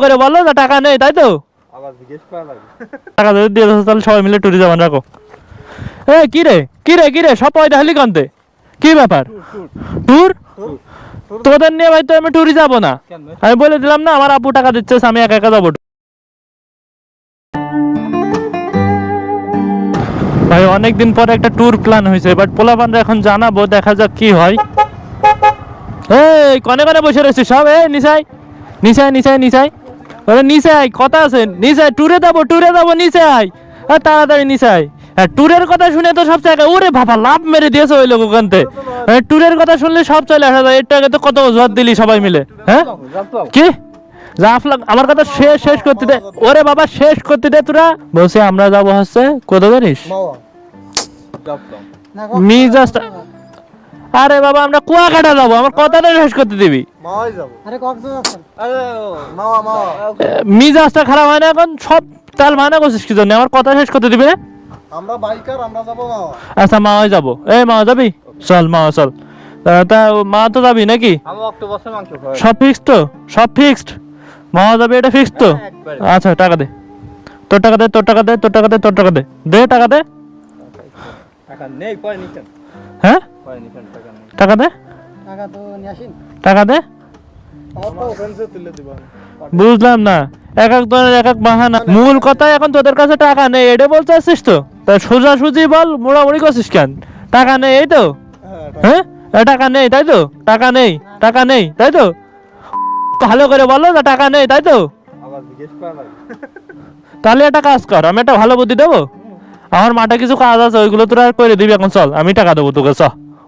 করে বলো যে টাকা নেই, তাই তো? টাকা যদি দিয়ে দাও তাহলে সবাই মিলে ট্যুরে যাবেন। রাখো। এ কি রে কি রে কি রে সব পয়দা হলি কান্তে, কি ব্যাপার? ট্যুর তোদের নিয়ে ভাই তো আমি ট্যুরে যাবো না। আমি বলে দিলাম না আমার আব্বু টাকা দিচ্ছে, আমি একা একা যাবো। ভাই অনেকদিন পরে একটা ট্যুর প্ল্যান হয়েছে, বাট পোলাপানরা এখন জানাবো, দেখা যাক কি হয়। এই কনে কনে বসে রয়েছিস সব? এই নিচাই নিচাই নিচাই নিচাই ওরে নিচাই কথা আছে, নিচাই ট্যুরে যাবো নিচাই, আর তাড়াতাড়ি নিচাই। হ্যাঁ ট্যুরের কথা শুনে তো সব জায়গায় ওরে বাবা লাভ মেরে দিয়েছে ওই লোক ওখানতে। ট্যুরের কথা শুনলে সব চলে আসা যায়। এর আগে তো কত অজুহাত দিলি সবাই মিলে। হ্যাঁ কি জাফলং আমার কথা শেষ করতে দে ওরে বাবা, শেষ করতে দে তোরা। বলছি আমরা যাবো হচ্ছে কোথাও জানিস? মিজাজ। আরে বাবা আমরা কুয়াকাটা যাবো, আমার কথাটা শেষ করতে দিবি। মিজাজটা খারাপ হয় না এখন? সব তাল মানা করছিস কি জন্য? আমার কথা শেষ করতে দিবি না? আমরা বাইকার, আমরা যাবো মাওয়া। আচ্ছা মাওয়া যাবো। এই মাওয়া যাবি? চল মাওয়া চল। তা মা তো যাবি নাকি? সব ফিক্সড তো? সব ফিক্সড? মাওয়া যাবে এটা ফিক্সড তো? আচ্ছা টাকা দে, তোর টাকা দে, তোর টাকা দে, তোর টাকা দে, তোর টাকা দে, দে টাকা দে। হ্যাঁ টাকা দে, টাকা দে। বুঝলাম না, এক এক ধরনের এক এক বাহানা। মূল কথা এখন তোদের কাছে টাকা নেই এটা বলতে আসছিস তো? তাই সোজাসুজি বল, মোড়ামুড়ি করছিস কেন? টাকা নেই এই তো? হ্যাঁ টাকা নেই তাই তো? টাকা নেই, টাকা নেই তাই তো? ভালো করে বলো যে টাকা নেই তাই তো? তাহলে একটা কাজ কর, আমি একটা ভালো বুদ্ধি দেবো। আমার মাঠে কিছু কাজ আছে, ওইগুলো তোরা করে দিবি এখন। চল আমি টাকা দেবো তোকে, চ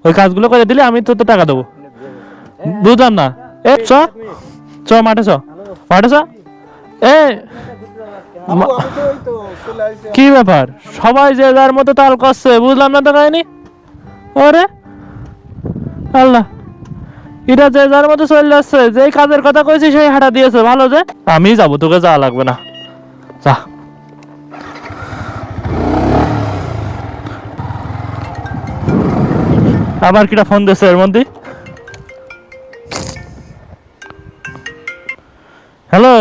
ওই কাজগুলো করে দিলে আমি তো টাকা দেবো। বুঝলাম না। এ চ চ মাঠে চ, মাঠে চ। এ কি ব্যাপার সবাই যে যার মতো তাল করছে, বুঝলাম না তো কাহিনী। ওরে আল্লাহ, এটা যে যার মতো চলে যাচ্ছে, যেই কাজের কথা কইছি সেই হাঁটা দিয়েছে। ভালো যে আমি যাবো, তোকে যাওয়া লাগবে না, যা। আবার কিটা ফোন দিচ্ছে এর মধ্যে। হ্যালো।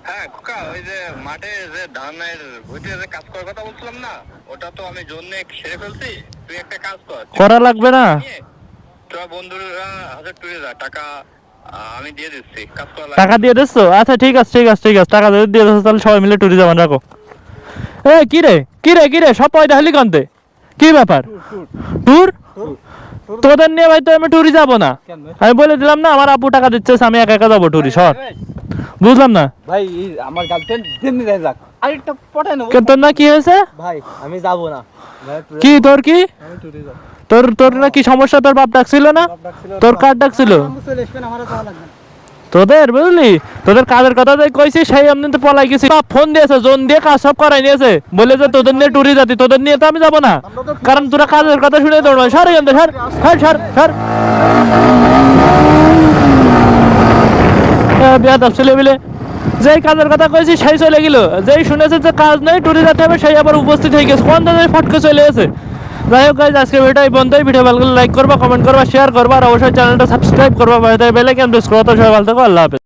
হ্যাঁ কাকা, ওই যে মাঠে যে ধানের ভুইতে যে কাজ করার কথা বলছিলাম না, ওটা তো আমি জন্য সেরে ফেলছি। তুই একটা কাজ কর, করা লাগবে না। তোরা বন্ধুরা হাজার টুরে যা, টাকা আমি দিয়ে দিচ্ছি, কাজ করা টাকা দিয়ে দিচ্ছ? আচ্ছা ঠিক আছে ঠিক আছে ঠিক আছে, টাকা যদি দিয়ে দিচ্ছ তাহলে সবাই মিলে ট্যুরে যাবেন। রাখো। এ কি রে কি রে কি রে সব পয়দা হলি কান্তে, কি ব্যাপার? ট্যুর তোদের নিয়ে ভাই তো আমি ট্যুরে যাবো না। আমি বলে দিলাম না আমার আব্বু টাকা দিচ্ছে, আমি একা একা যাবো ট্যুরে। সর। বুঝলাম না ভাই আমার গার্লফ্রেন্ড দিন যাই যাক, আরেকটা পটায় নেব। তোর না কি হয়েছে ভাই আমি যাবো না। কি তোর কি? আমি ট্যুরে যাব। তোর তোর না কি সমস্যা? তোর বাপ ডাকছিল না? তোর কার ডাকছিল? তোদের বুঝলি, তোদের কাজের কথা যে কইছি সেই আমি তো পলাই গেছি। বাপ ফোন দিয়েছে, জোন দিয়ে কাজ সব করাই নিয়েছে, বলে যে তোদের নিয়ে ট্যুরে যাতি। তোদের নিয়ে তো আমি যাবো না, কারণ তোরা কাজের কথা শুনে দৌড়। সর এখান থেকে, সর সর সর। বেয়াদব ছেলে মিলে, যেই কাজের কথা কইছি সেই চলে গেল। যেই শুনেছে যে কাজ নেই ট্যুরে যেতে হবে, সেই আবার উপস্থিত হয়ে গেছে। কোন দাদের ফটকে চলে গেছে। যাই হোক গাইজ, আজকে ভিডিও এই বন্ধই। ভিডিও ভালো লাগলে লাইক করবা, কমেন্ট করবা, শেয়ার করবা, আর অবশ্যই চ্যানেলটা সাবস্ক্রাইব করবা, বেল আইকন প্রেস করবা। তো সবাই ভালো থাকো, আল্লাহ হাফেজ।